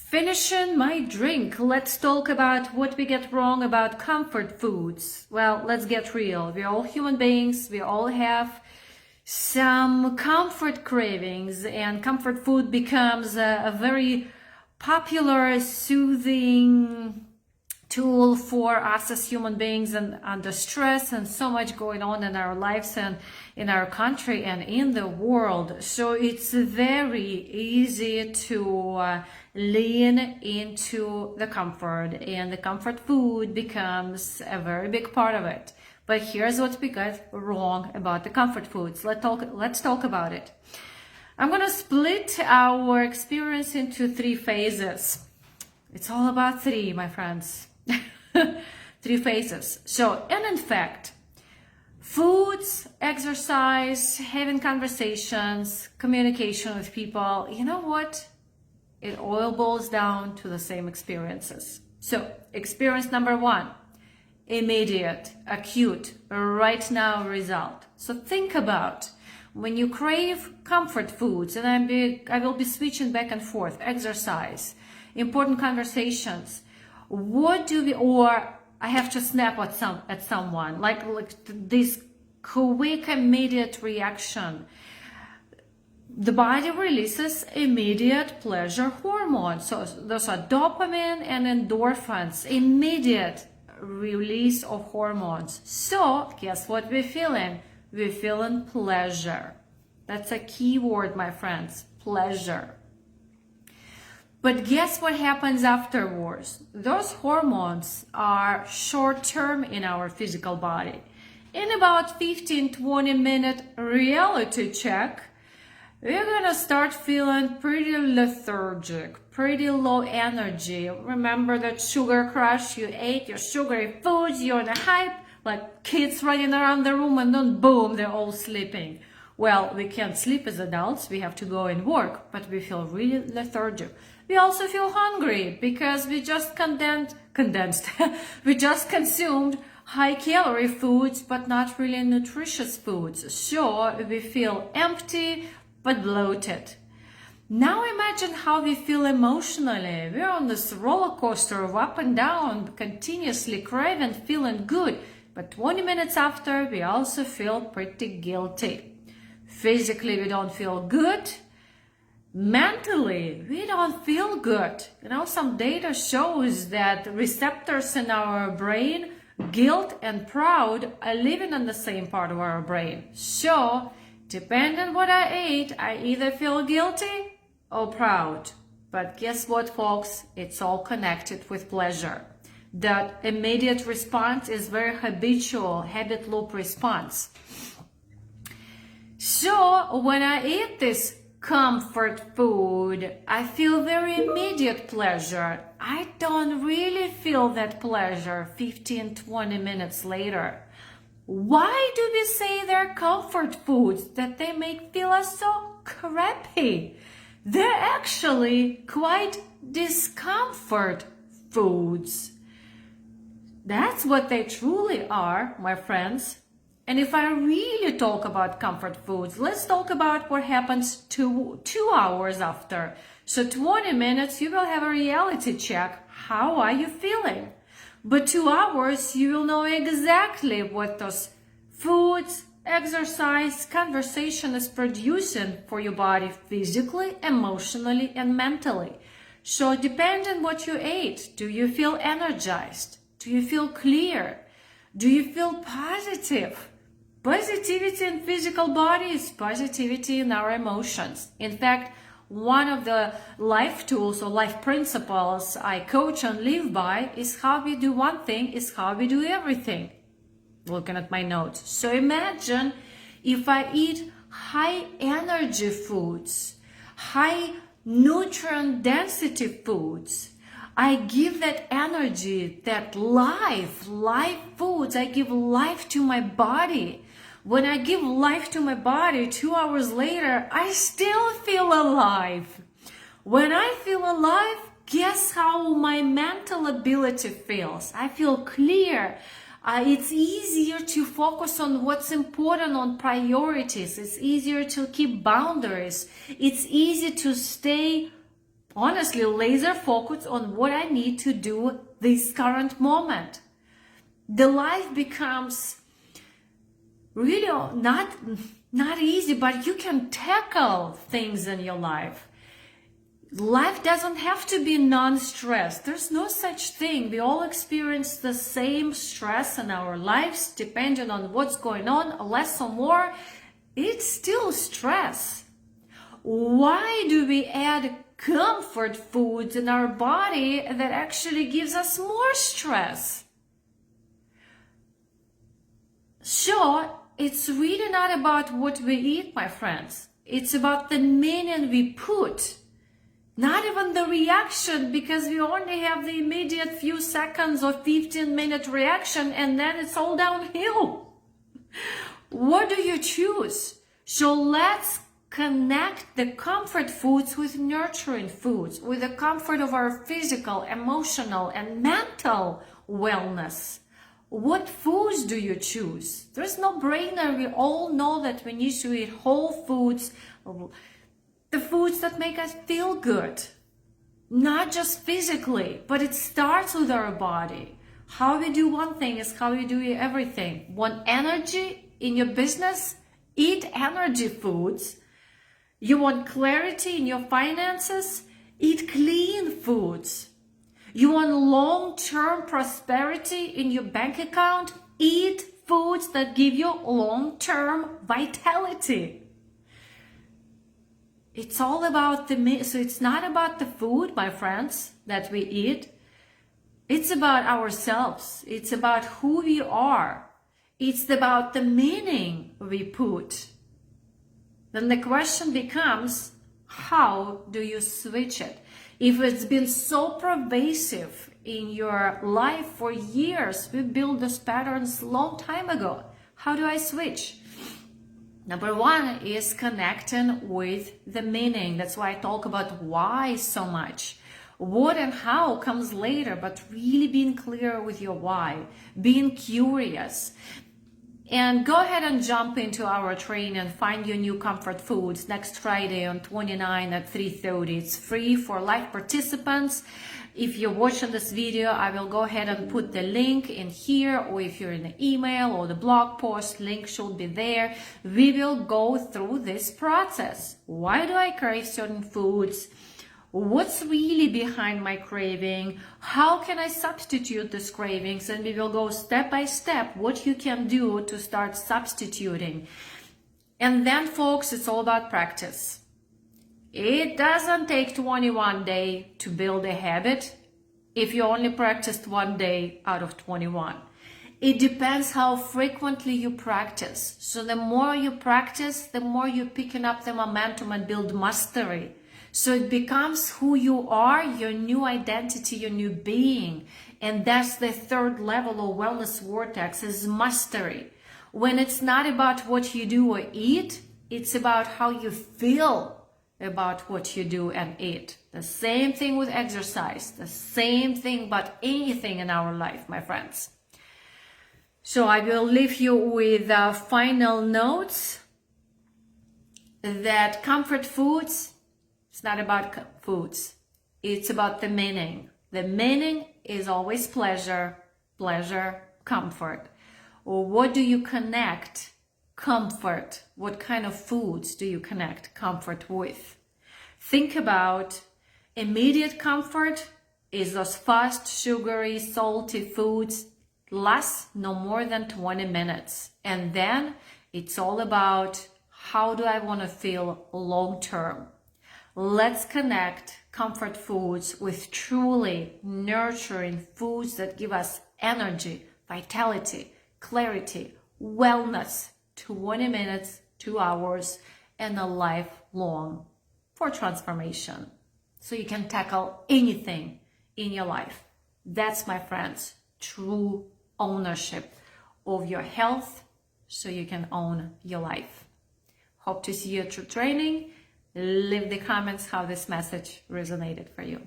Finishing my drink, let's talk about what we get wrong about comfort foods. Well, let's get real. We're all human beings. We all have some comfort cravings, and comfort food becomes a very popular, soothing tool for us as human beings and under stress and so much going on in our lives and in our country and in the world. So it's very easy to lean into the comfort, and the comfort food becomes a very big part of it. But here's what we got wrong about the comfort foods. Let's talk about it. I'm gonna split our experience into 3 phases. It's all about 3, my friends. 3 phases. So, and in fact, foods, exercise, having conversations, communication with people, you know what? It all boils down to the same experiences. So, experience number 1, immediate, acute, right now result. So think about when you crave comfort foods, and I will be switching back and forth, exercise, important conversations. What do we, or I have to snap at someone, like this quick immediate reaction. The body releases immediate pleasure hormones. So those are dopamine and endorphins, immediate release of hormones. So guess what we're feeling? We're feeling pleasure. That's a key word, my friends, pleasure. But guess what happens afterwards? Those hormones are short-term in our physical body. In about 15-20 minute reality check, we're gonna start feeling pretty lethargic, pretty low energy. Remember that sugar crush? You ate your sugary foods, you're in a hype, like kids running around the room, and then boom, they're all sleeping. Well, we can't sleep as adults, we have to go and work, but we feel really lethargic. We also feel hungry because we just we just consumed high calorie foods, but not really nutritious foods. So we feel empty, but bloated. Now imagine how we feel emotionally. We're on this roller coaster of up and down, continuously craving, feeling good. But 20 minutes after, we also feel pretty guilty. Physically, we don't feel good. Mentally, we don't feel good. You know, some data shows that receptors in our brain, guilt and proud, are living in the same part of our brain. So, depending on what I ate, I either feel guilty or proud. But guess what, folks? It's all connected with pleasure. The immediate response is very habitual, habit loop response. So when I eat this comfort food, I feel very immediate pleasure. I don't really feel that pleasure 15-20 minutes later. Why do we say they're comfort foods, that they make feel us so crappy? They're actually quite discomfort foods. That's what they truly are, my friends. And if I really talk about comfort foods, let's talk about what happens 2 hours after. So 20 minutes, you will have a reality check. How are you feeling? But 2 hours, you will know exactly what those foods, exercise, conversation is producing for your body physically, emotionally, and mentally. So depending on what you ate, do you feel energized? Do you feel clear? Do you feel positive? Positivity in physical body is positivity in our emotions. In fact, one of the life tools or life principles I coach and live by is how we do one thing is how we do everything. Looking at my notes. So imagine if I eat high energy foods, high nutrient density foods, I give that energy, that life foods, I give life to my body. When I give life to my body, 2 hours later, I still feel alive. When I feel alive, guess how my mental ability feels? I feel clear. It's easier to focus on what's important, on priorities. It's easier to keep boundaries. It's easy to stay honestly laser focused on what I need to do this current moment. The life becomes really not easy, but you can tackle things in your life. Life doesn't have to be non-stress. There's no such thing. We all experience the same stress in our lives, depending on what's going on, less or more. It's still stress. Why do we add comfort foods in our body that actually gives us more stress? So it's really not about what we eat, my friends. It's about the meaning we put. Not even the reaction, because we only have the immediate few seconds or 15-minute reaction, and then it's all downhill. What do you choose? So let's connect the comfort foods with nurturing foods, with the comfort of our physical, emotional, and mental wellness. What foods do you choose? There's no brainer. We all know that we need to eat whole foods, the foods that make us feel good, not just physically, but it starts with our body. How we do one thing is how we do everything. Want energy in your business? Eat energy foods. You want clarity in your finances? Eat clean foods. You want long-term prosperity in your bank account? Eat foods that give you long-term vitality. It's all about so it's not about the food, my friends, that we eat. It's about ourselves. It's about who we are. It's about the meaning we put. Then the question becomes, how do you switch it? If it's been so pervasive in your life for years, we built those patterns a long time ago. How do I switch? Number one is connecting with the meaning. That's why I talk about why so much. What and how comes later, but really being clear with your why, being curious. And go ahead and jump into our training and find your new comfort foods next Friday on 29 at 3:30. It's free for live participants. If you're watching this video, I will go ahead and put the link in here, or if you're in the email or the blog post, link should be there. We will go through this process. Why do I crave certain foods? What's really behind my craving? How can I substitute these cravings? And we will go step by step what you can do to start substituting. And then, folks, it's all about practice. It doesn't take 21 days to build a habit if you only practiced 1 day out of 21. It depends how frequently you practice. So the more you practice, the more you're picking up the momentum and build mastery. So it becomes who you are, your new identity, your new being. And that's the third level of wellness vortex, is mastery. When it's not about what you do or eat, it's about how you feel about what you do and eat. The same thing with exercise, the same thing about anything in our life, my friends. So I will leave you with final notes that comfort foods, it's not about foods. It's about the meaning. The meaning is always pleasure, comfort. Or what do you connect comfort? What kind of foods do you connect comfort with? Think about immediate comfort is those fast, sugary, salty foods, last no more than 20 minutes. And then it's all about how do I want to feel long term? Let's connect comfort foods with truly nurturing foods that give us energy, vitality, clarity, wellness, 20 minutes, 2 hours, and a lifelong for transformation. So you can tackle anything in your life. That's, my friends, true ownership of your health, so you can own your life. Hope to see you at your training. Leave the comments how this message resonated for you.